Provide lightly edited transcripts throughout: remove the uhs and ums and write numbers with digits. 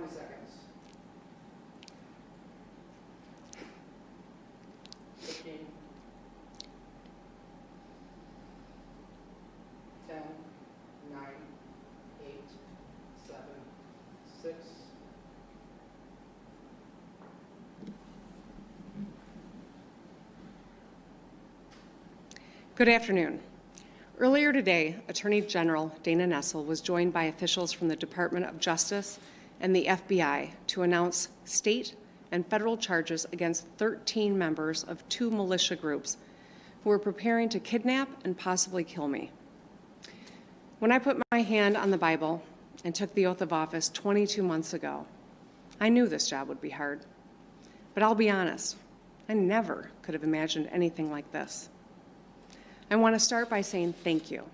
20 seconds. 15, 10, 9, 8, 7, 6. Good afternoon. Earlier today, Attorney General Dana Nessel was joined by officials from the Department of Justice and the FBI to announce state and federal charges against 13 members of 2 militia groups who were preparing to kidnap and possibly kill me. When I put my hand on the Bible and took the oath of office 22 months ago, I knew this job would be hard. But I'll be honest, I never could have imagined anything like this. I want to start by saying thank you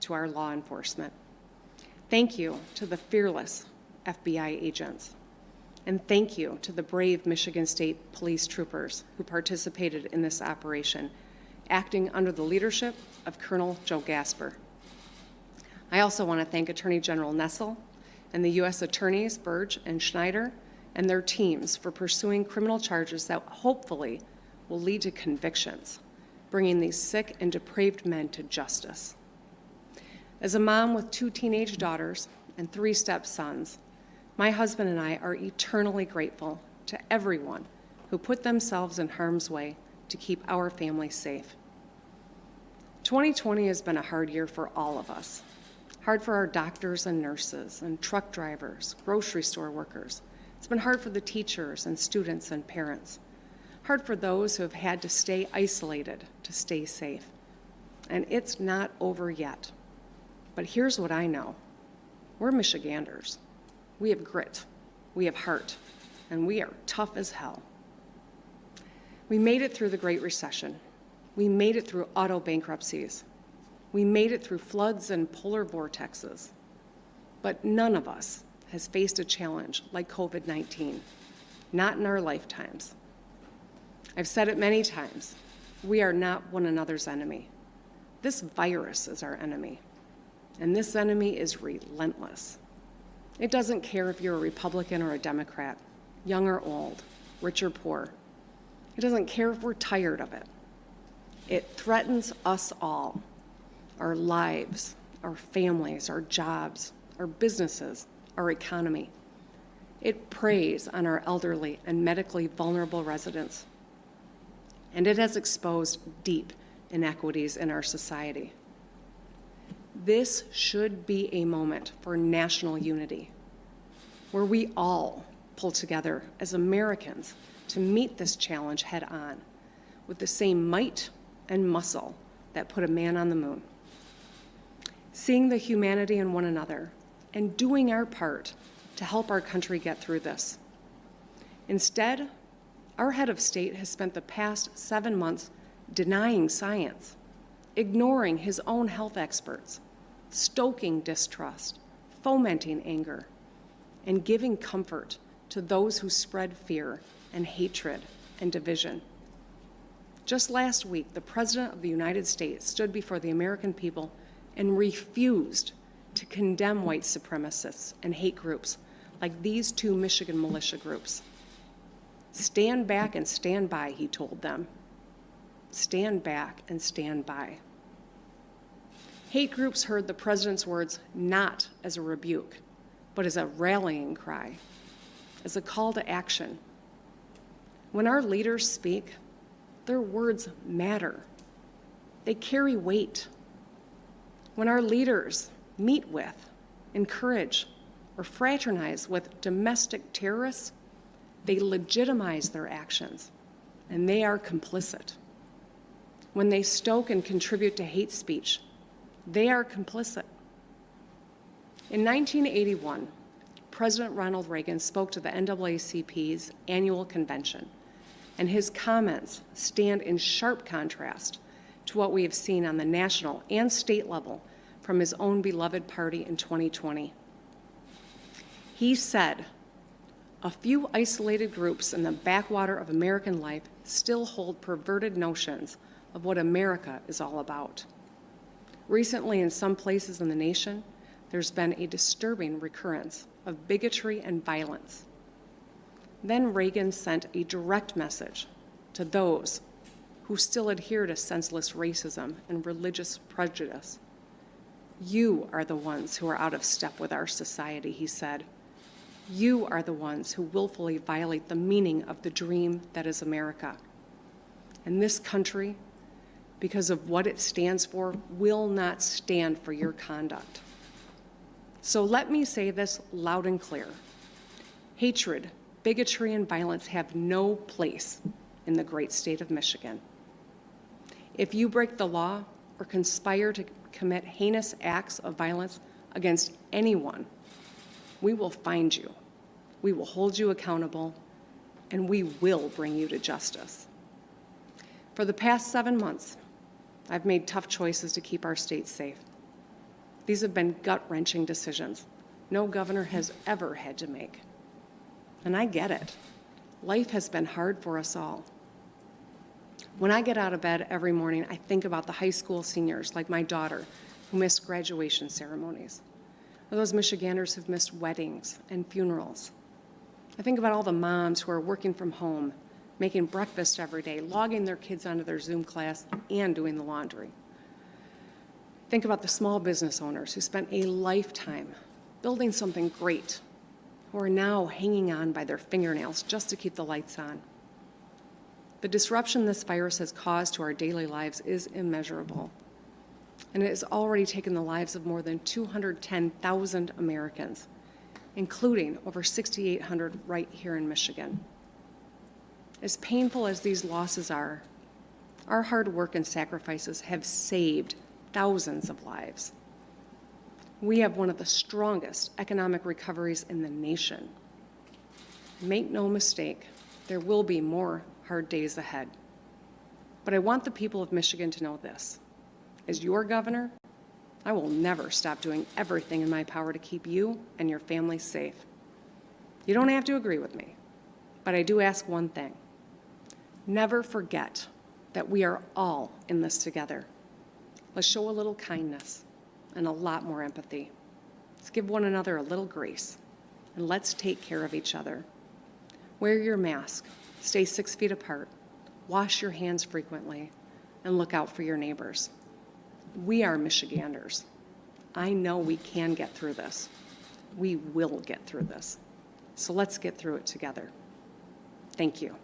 to our law enforcement. Thank you to the fearless FBI agents. And thank you to the brave Michigan State Police troopers who participated in this operation, acting under the leadership of Colonel Joe Gasper. I also want to thank Attorney General Nessel and the U.S. Attorneys Burge and Schneider and their teams for pursuing criminal charges that hopefully will lead to convictions, bringing these sick and depraved men to justice. As a mom with 2 teenage daughters and 3 stepsons, my husband and I are eternally grateful to everyone who put themselves in harm's way to keep our family safe. 2020 has been a hard year for all of us. Hard for our doctors and nurses and truck drivers, grocery store workers. It's been hard for the teachers and students and parents. Hard for those who have had to stay isolated to stay safe. And it's not over yet. But here's what I know. We're Michiganders. We have grit, we have heart, and we are tough as hell. We made it through the Great Recession. We made it through auto bankruptcies. We made it through floods and polar vortexes. But none of us has faced a challenge like COVID-19, not in our lifetimes. I've said it many times, we are not one another's enemy. This virus is our enemy, and this enemy is relentless. It doesn't care if you're a Republican or a Democrat, young or old, rich or poor. It doesn't care if we're tired of it. It threatens us all, our lives, our families, our jobs, our businesses, our economy. It preys on our elderly and medically vulnerable residents. And it has exposed deep inequities in our society. This should be a moment for national unity, where we all pull together as Americans to meet this challenge head on with the same might and muscle that put a man on the moon. Seeing the humanity in one another and doing our part to help our country get through this. Instead, our head of state has spent the past 7 months denying science, ignoring his own health experts, stoking distrust, fomenting anger, and giving comfort to those who spread fear and hatred and division. Just last week, the President of the United States stood before the American people and refused to condemn white supremacists and hate groups like these 2 Michigan militia groups. Stand back and stand by, he told them. Stand back and stand by. Hate groups heard the president's words not as a rebuke, but as a rallying cry, as a call to action. When our leaders speak, their words matter. They carry weight. When our leaders meet with, encourage, or fraternize with domestic terrorists, they legitimize their actions, and they are complicit. When they stoke and contribute to hate speech, they are complicit. In 1981, President Ronald Reagan spoke to the NAACP's annual convention, and his comments stand in sharp contrast to what we have seen on the national and state level from his own beloved party in 2020. He said, "A few isolated groups in the backwater of American life still hold perverted notions of what America is all about. Recently, in some places in the nation, there's been a disturbing recurrence of bigotry and violence. Then Reagan sent a direct message to those who still adhere to senseless racism and religious prejudice. You are the ones who are out of step with our society, he said. You are the ones who willfully violate the meaning of the dream that is America. And this country, because of what it stands for, will not stand for your conduct. So let me say this loud and clear. Hatred, bigotry, and violence have no place in the great state of Michigan. If you break the law or conspire to commit heinous acts of violence against anyone, we will find you, we will hold you accountable, and we will bring you to justice. For the past 7 months, I've made tough choices to keep our state safe. These have been gut-wrenching decisions no governor has ever had to make. And I get it. Life has been hard for us all. When I get out of bed every morning, I think about the high school seniors, like my daughter, who missed graduation ceremonies, or those Michiganders who've missed weddings and funerals. I think about all the moms who are working from home, making breakfast every day, logging their kids onto their Zoom class, and doing the laundry. Think about the small business owners who spent a lifetime building something great, who are now hanging on by their fingernails just to keep the lights on. The disruption this virus has caused to our daily lives is immeasurable, and it has already taken the lives of more than 210,000 Americans, including over 6,800 right here in Michigan. As painful as these losses are, our hard work and sacrifices have saved thousands of lives. We have one of the strongest economic recoveries in the nation. Make no mistake, there will be more hard days ahead. But I want the people of Michigan to know this. As your governor, I will never stop doing everything in my power to keep you and your family safe. You don't have to agree with me, but I do ask one thing. Never forget that we are all in this together. Let's show a little kindness and a lot more empathy. Let's give one another a little grace, and let's take care of each other. Wear your mask, stay 6 feet apart, wash your hands frequently, and look out for your neighbors. We are Michiganders. I know we can get through this. We will get through this. So let's get through it together. Thank you.